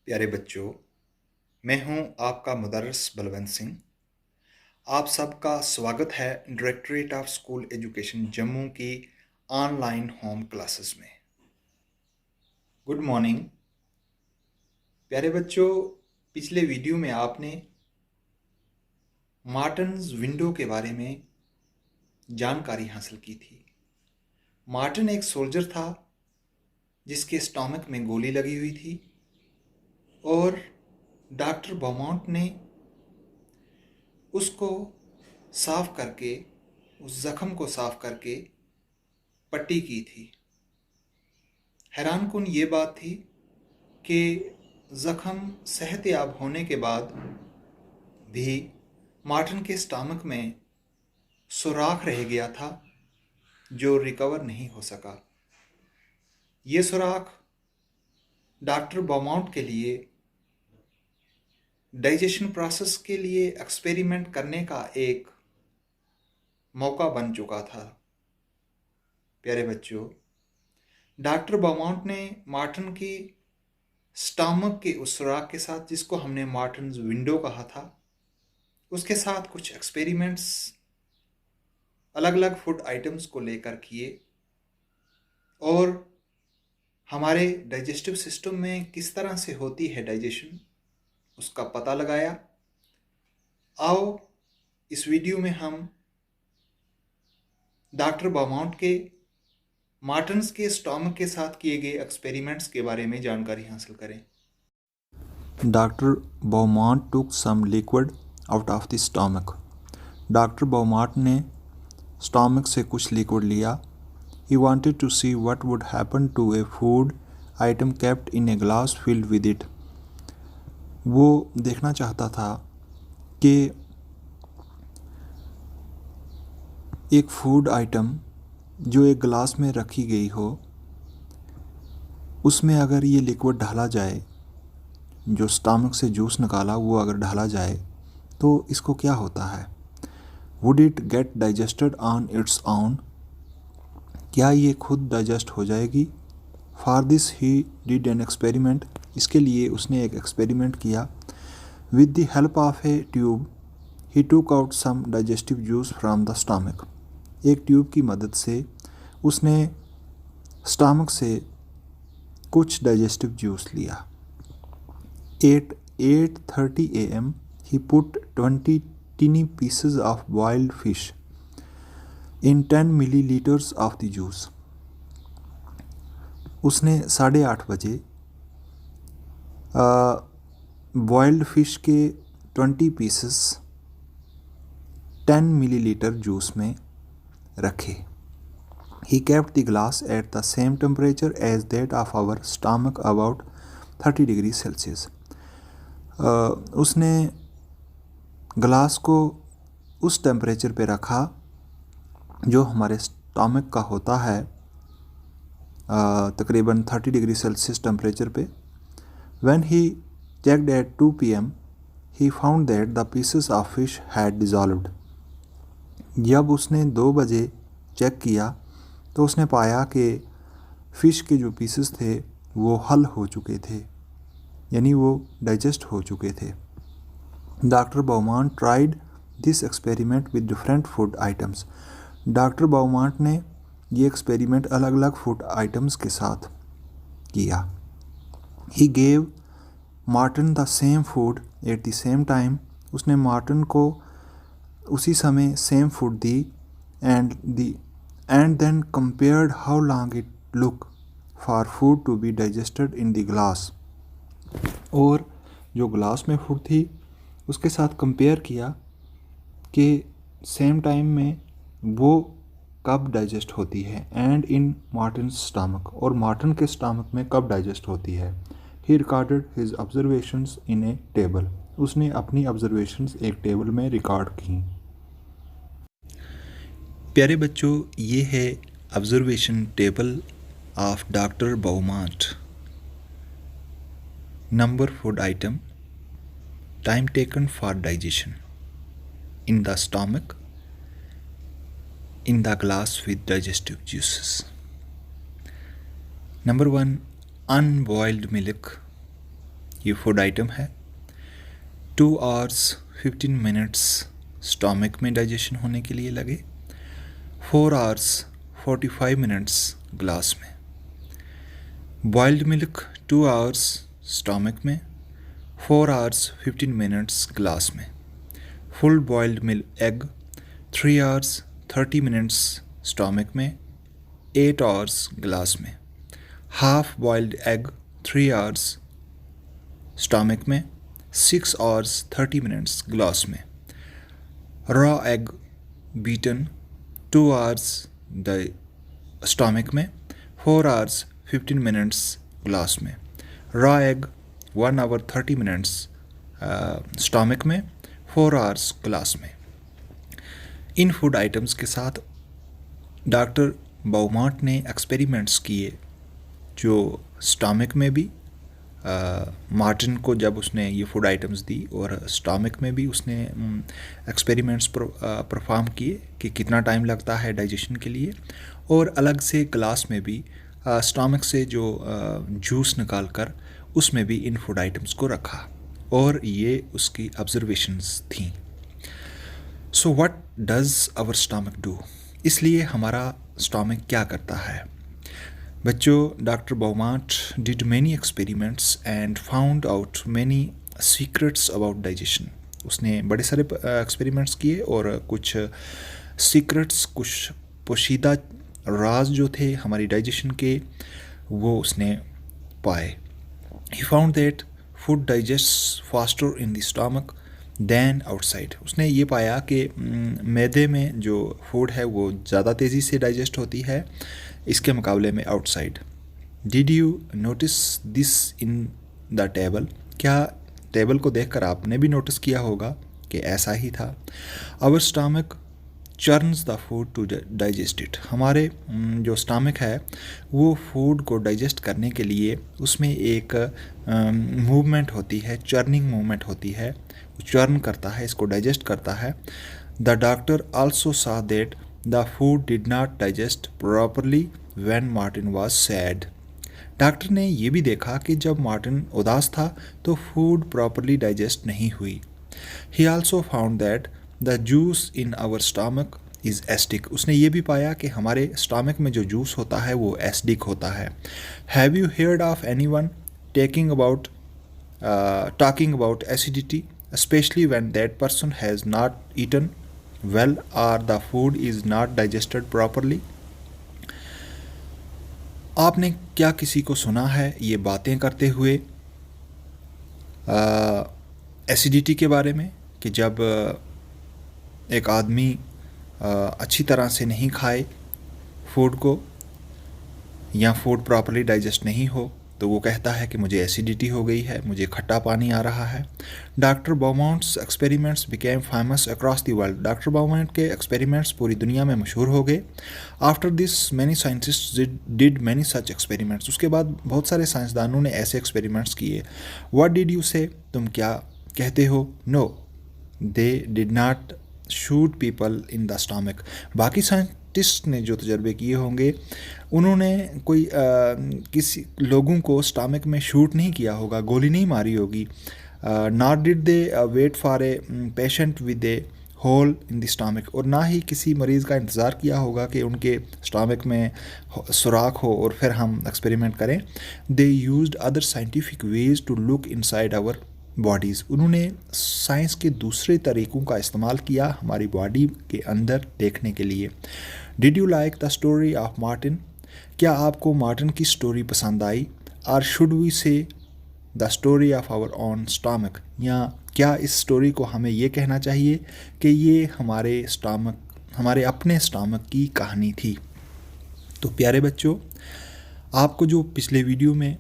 प्यारे बच्चों, मैं हूं आपका मुदर्रिस बलवंत सिंह। आप सबका स्वागत है directorate of school education Jammu की ऑनलाइन होम क्लासेस में। गुड मॉर्निंग प्यारे बच्चों। पिछले वीडियो में आपने मार्टन्स विंडो के बारे में जानकारी हासिल की थी। मार्टन एक सोल्जर था जिसके स्टमक में गोली लगी हुई थी और डॉक्टर बॉमांट ने उसको साफ करके, उस जख्म को साफ करके पट्टी की थी। हैरानकुन ये बात थी कि जख्म सेहतयाब होने के बाद भी मार्टिन के स्टमक में सुराख रह गया था जो रिकवर नहीं हो सका। ये सुराख डॉक्टर बॉमाउंट के लिए डाइजेशन प्रोसेस के लिए एक्सपेरिमेंट करने का एक मौका बन चुका था। प्यारे बच्चों, डॉक्टर बॉमाउंट ने मार्टिन की स्टमक के उस सुराख के साथ, जिसको हमने मार्टिन्स विंडो कहा था, उसके साथ कुछ एक्सपेरिमेंट्स अलग अलग फूड आइटम्स को लेकर किए और हमारे डाइजेस्टिव सिस्टम में किस तरह से होती है डाइजेशन, उसका पता लगाया। आओ इस वीडियो में हम डॉक्टर बॉमाउंट के मार्टिन्स के स्टमक के साथ किए गए एक्सपेरिमेंट्स के बारे में जानकारी हासिल करें। Dr. Beaumont took some liquid out of the stomach. Doctor Beaumont ने स्टमक से कुछ लिक्विड लिया. He wanted to see what would happen to a food item kept in a glass filled with it. वो देखना चाहता था कि एक फूड आइटम जो एक ग्लास में रखी गई हो, उसमें अगर ये लिक्विड डाला जाए, जो स्टमक से जूस निकाला वो अगर डाला जाए तो इसको क्या होता है. Would it get digested on its own, क्या ये खुद डाइजेस्ट हो जाएगी. For this he did an experiment, इसके लिए उसने एक एक्सपेरिमेंट किया. With the help of a tube he took out some digestive juice from the stomach. एक ट्यूब की मदद से उसने स्टमक से कुछ डाइजेस्टिव जूस लिया. At 8:30 a.m. he put 20 tiny pieces of boiled fish in 10 milliliters of the juice. उसने 8:30 बजे बॉइल्ड फिश के 20 पीसेस 10 मिलीलीटर जूस में रखे. He kept the glass at the same temperature as that of our stomach, about 30 degrees Celsius. उसने glass को उस temperature पे रखा जो हमारे स्टमक का होता है, तकरीबन 30 डिग्री सेल्सियस टेम्परेचर पे. When he checked at 2 p.m. he found that the pieces of fish had dissolved. जब उसने 2 बजे चेक किया तो उसने पाया कि फ़िश के जो पीसेस थे वो हल हो चुके थे, यानी वो डाइजेस्ट हो चुके थे. Doctor Beaumont tried this experiment with different food items. Doctor Beaumont ने ये एक्सपेरिमेंट अलग अलग फूड आइटम्स के साथ किया. He gave Martin the same food at the same time. उसने मार्टिन को उसी समय सेम फूड दी. And then compared how long it look for food to be digested in the glass. और जो ग्लास में फूड थी उसके साथ कंपेयर किया कि सेम टाइम में वो कब डाइजेस्ट होती है, एंड इन मार्टिन स्टमक, और मार्टिन के स्टमक में कब डाइजेस्ट होती है. ही रिकॉर्डेड हिज ऑब्जर्वेशंस इन ए टेबल. उसने अपनी ऑब्जर्वेशंस एक टेबल में रिकॉर्ड की. प्यारे बच्चों, ये है observation table of doctor Beaumont. Number food item, time taken for digestion, in the stomach, in the glass with digestive juices. Number 1, unboiled milk ये फूड आइटम है। 2 hours 15 minutes स्टमक में digestion होने के लिए लगे, 4 hours 45 minutes ग्लास में। Boiled milk 2 hours stomach में, 4 hours 15 minutes glass में। Full boiled milk egg 3 hours 30 minutes stomach में, 8 hours ग्लास में। Half boiled egg 3 hours stomach में, 6 hours 30 minutes ग्लास में। Raw egg beaten 2 hours the stomach में, 4 hours 15 minutes glass में। Raw egg 1 hour 30 minutes stomach में, 4 hours glass में। इन food items के साथ डॉक्टर बाउमार्ट ने एक्सपेरिमेंट्स किए जो स्टमक में भी मार्टिन को जब उसने ये फूड आइटम्स दी और स्टमक में भी उसने एक्सपेरिमेंट्स परफॉर्म किए कि कितना टाइम लगता है डाइजेशन के लिए, और अलग से ग्लास में भी स्टमक से जो जूस निकाल कर उसमें भी इन फूड आइटम्स को रखा, और ये उसकी ऑब्जर्वेशंस थी। So what does our stomach do, इसलिए हमारा स्टमक क्या करता है। बच्चों, doctor Beaumont did many experiments and found out many secrets about digestion. उसने बड़े सारे एक्सपेरिमेंट्स किए और कुछ सीक्रेट्स, कुछ पोशीदा राज जो थे हमारी डाइजेशन के, वो उसने पाए। He found that food digest faster in the stomach than outside. उसने ये पाया कि मैदे में जो फूड है वो ज़्यादा तेज़ी से डाइजेस्ट होती है इसके मुकाबले में outside. Did you notice this in the table, क्या टेबल को देखकर आपने भी नोटिस किया होगा कि ऐसा ही था। Our stomach churns the food to digest it. हमारे जो स्टमक है वो फूड को डाइजेस्ट करने के लिए उसमें एक मूवमेंट होती है, चर्निंग मूवमेंट होती है, चर्न करता है, इसको डाइजेस्ट करता है। द डॉक्टर आल्सो सा that the food did not digest properly when Martin was sad. Doctor ने ये भी देखा कि जब मार्टिन उदास था तो फूड प्रॉपरली डाइजेस्ट नहीं हुई। He also found that the juice in our stomach is acidic. उसने ये भी पाया कि हमारे स्टमक में जो जूस होता है वो एसिडिक होता है। Have you heard of anyone talking about acidity, especially when that person has not eaten well or the food is not digested properly? आपने क्या किसी को सुना है ये बातें करते हुए एसिडिटी के बारे में, कि जब एक आदमी अच्छी तरह से नहीं खाए फूड को या फूड प्रॉपरली डाइजेस्ट नहीं हो तो वो कहता है कि मुझे एसिडिटी हो गई है, मुझे खट्टा पानी आ रहा है। Doctor Beaumont's experiments became famous across the world. Doctor Beaumont के एक्सपेरिमेंट्स पूरी दुनिया में मशहूर हो गए। After this many scientists did many such experiments. उसके बाद बहुत सारे साइंसदानों ने ऐसे एक्सपेरिमेंट्स किए। व्हाट डिड यू से, तुम क्या कहते हो। No, they did not shoot people in the stomach. बाकी साइंटिस्ट ने जो तजर्बे किए होंगे उन्होंने कोई किसी लोगों को स्टमक में शूट नहीं किया होगा, गोली नहीं मारी होगी। Not did they wait for a patient with a hole in the stomach, और ना ही किसी मरीज़ का इंतज़ार किया होगा कि उनके स्टमक में सुराख हो और फिर हम एक्सपेरिमेंट करें। They used other scientific ways to look inside our bodies. उन्होंने साइंस के दूसरे तरीक़ों का इस्तेमाल किया हमारी बॉडी के अंदर देखने के लिए। Did you like the story of Martin, क्या आपको मार्टिन की स्टोरी पसंद आई। Or should we say the story of our own stomach, या क्या इस स्टोरी को हमें ये कहना चाहिए कि ये हमारे अपने स्टमक की कहानी थी। तो प्यारे बच्चों, आपको जो पिछले वीडियो में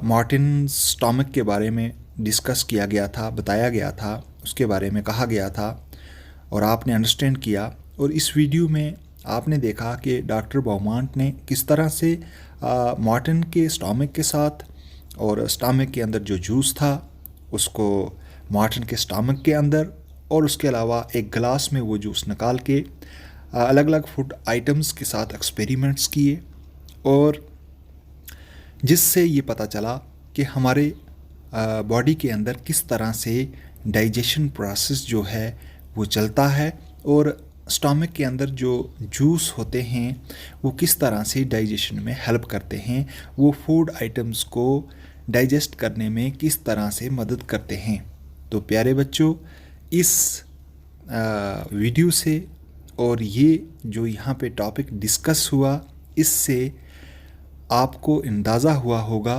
मार्टिन स्टमक के बारे में डिस्कस किया गया था, बताया गया था, उसके बारे में कहा गया था और आपने अंडरस्टैंड किया, और इस वीडियो में आपने देखा कि डॉक्टर बाउमार्ट ने किस तरह से मार्टिन के स्टमक के साथ और स्टमक के अंदर जो जूस था उसको मार्टिन के स्टमक के अंदर और उसके अलावा एक गिलास में वो जूस निकाल के अलग अलग फूड आइटम्स के साथ एक्सपेरिमेंट्स किए, और जिससे ये पता चला कि हमारे बॉडी के अंदर किस तरह से डाइजेशन प्रोसेस जो है वो चलता है और स्टमक के अंदर जो जूस होते हैं वो किस तरह से डाइजेशन में हेल्प करते हैं, वो फूड आइटम्स को डाइजेस्ट करने में किस तरह से मदद करते हैं। तो प्यारे बच्चों, इस वीडियो से और ये जो यहाँ पे टॉपिक डिस्कस हुआ, इससे आपको अंदाज़ा हुआ होगा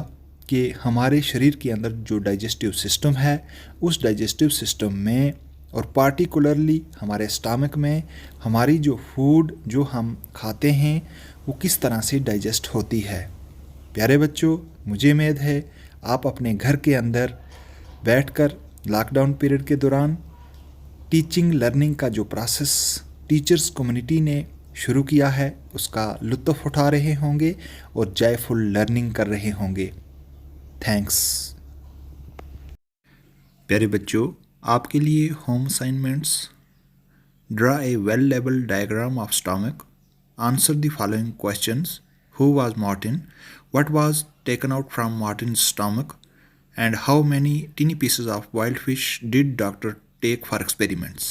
कि हमारे शरीर के अंदर जो डाइजेस्टिव सिस्टम है, उस डाइजेस्टिव सिस्टम में और पार्टिकुलरली हमारे स्टमक में हमारी जो फूड जो हम खाते हैं वो किस तरह से डाइजेस्ट होती है। प्यारे बच्चों, मुझे उम्मीद है आप अपने घर के अंदर बैठकर लॉकडाउन पीरियड के दौरान टीचिंग लर्निंग का जो प्रोसेस टीचर्स कम्युनिटी ने शुरू किया है उसका लुत्फ़ उठा रहे होंगे और जॉयफुल लर्निंग कर रहे होंगे। थैंक्स। प्यारे बच्चों, आपके लिए home assignments: draw a well labelled diagram of stomach, answer the following questions: who was Martin, what was taken out from Martins stomach, and how many teeny pieces of wild fish did doctor take for experiments?